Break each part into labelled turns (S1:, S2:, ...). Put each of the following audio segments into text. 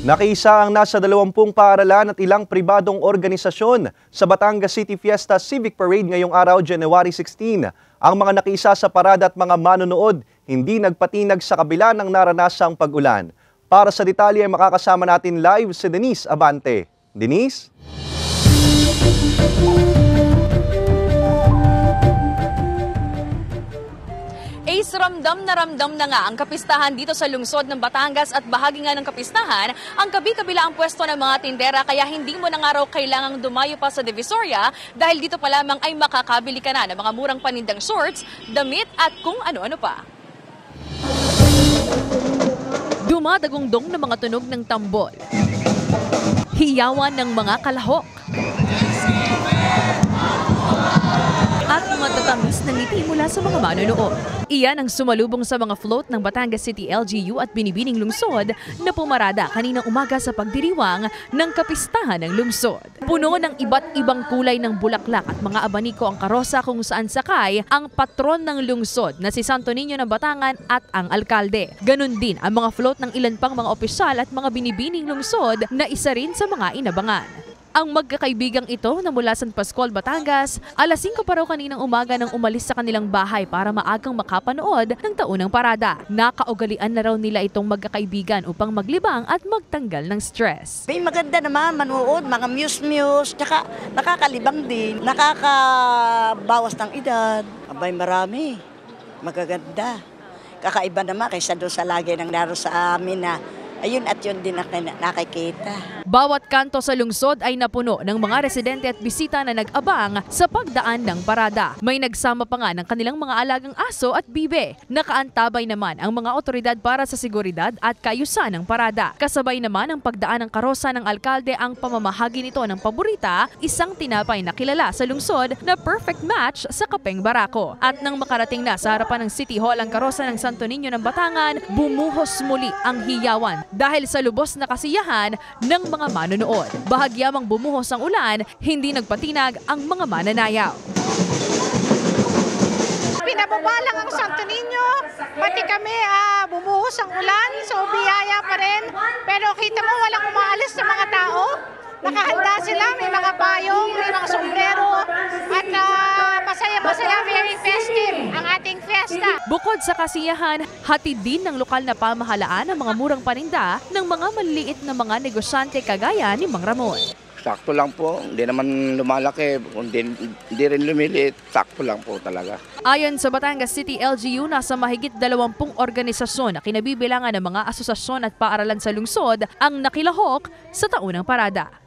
S1: Nakiisa ang nasa 20 paaralan at ilang pribadong organisasyon sa Batangas City Fiesta Civic Parade ngayong araw, January 16. Ang mga nakiisa sa parada at mga manonood hindi nagpatinag sa kabila ng naranasang pag-ulan. Para sa detalye ay makakasama natin live si Denise Abante. Denise?
S2: Ramdam na nga ang kapistahan dito sa lungsod ng Batangas at bahagi nga ng kapistahan ang kabi-kabila ang pwesto ng mga tindera kaya hindi mo na nga raw kailangang dumayo pa sa Divisoria dahil dito pa lamang ay makakabili ka na ng mga murang panindang shorts, damit at kung ano-ano pa. Dumadagongdong na mga tunog ng tambol, hiyawan ng mga kalahok, at matatamis na ngiti mula sa mga manonood. Iyan ang sumalubong sa mga float ng Batangas City LGU at Binibining Lungsod na pumarada kaninang umaga sa pagdiriwang ng kapistahan ng lungsod. Puno ng iba't ibang kulay ng bulaklak at mga abaniko ang karosa kung saan sakay ang patron ng lungsod na si Santo Niño ng Batangan at ang alkalde. Ganon din ang mga float ng ilan pang mga opisyal at mga Binibining Lungsod na isa rin sa mga inabangan. Ang magkakaibigang ito na mula San Pascual, Batangas, alas 5 pa raw kaninang umaga nang umalis sa kanilang bahay para maagang makapanood ng taunang parada. Nakaugalian na raw nila itong magkakaibigan upang maglibang at magtanggal ng stress.
S3: May maganda naman manood, mga muse-muse, tsaka nakakalibang din, nakakabawas ng edad. Abay marami, magaganda. Kakaiba naman kaysa doon sa lagi nang naro sa amin na ayun at yun din nakikita.
S2: Bawat kanto sa lungsod ay napuno ng mga residente at bisita na nag-abang sa pagdaan ng parada. May nagsama pa nga ng kanilang mga alagang aso at bibe. Nakaantabay naman ang mga otoridad para sa seguridad at kaayusan ng parada. Kasabay naman ang pagdaan ng karosa ng alkalde ang pamamahagi nito ng paborita, isang tinapay na kilala sa lungsod na perfect match sa kapeng barako. At nang makarating na sa harapan ng City Hall ang karosa ng Santo Niño ng Batangan, bumuhos muli ang hiyawan dahil sa lubos na kasiyahan ng mga manonood. Bahagyamang bumuhos ang ulan, hindi nagpatinag ang mga mananayaw.
S4: Pinababa lang ang Santo Niño, pati kami bumuhos ang ulan, so biyaya pa rin. Pero kita mo walang umaalis ng mga tao. Nakahanda sila, may mga payong, may mga sombrero, at masaya-masaya, very festive ang ating fiesta.
S2: Bukod sa kasiyahan, hatid din ng lokal na pamahalaan ang mga murang paninda ng mga maliliit na mga negosyante kagaya ni Mang Ramon.
S5: Sakto lang po, hindi naman lumalaki, hindi rin lumiliit, sakto lang po talaga.
S2: Ayon sa Batangas City LGU, nasa mahigit 20 organisasyon na kinabibilangan ng mga asosasyon at paaralan sa lungsod ang nakilahok sa taunang parada.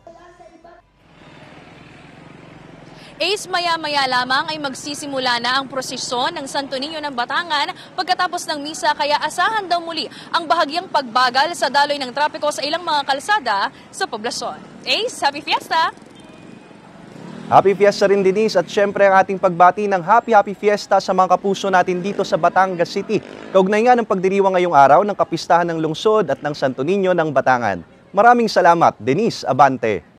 S2: Maya-maya lamang ay magsisimula na ang prosesyon ng Santo Niño ng Batangan pagkatapos ng misa kaya asahan daw muli ang bahagyang pagbagal sa daloy ng trapiko sa ilang mga kalsada sa poblasyon. Happy Fiesta!
S1: Happy Fiesta rin, Denise, at syempre ang ating pagbati ng Happy Fiesta sa mga kapuso natin dito sa Batangas City. Kaugnay nga ng pagdiriwang ngayong araw ng kapistahan ng lungsod at ng Santo Niño ng Batangan. Maraming salamat, Denise Abante.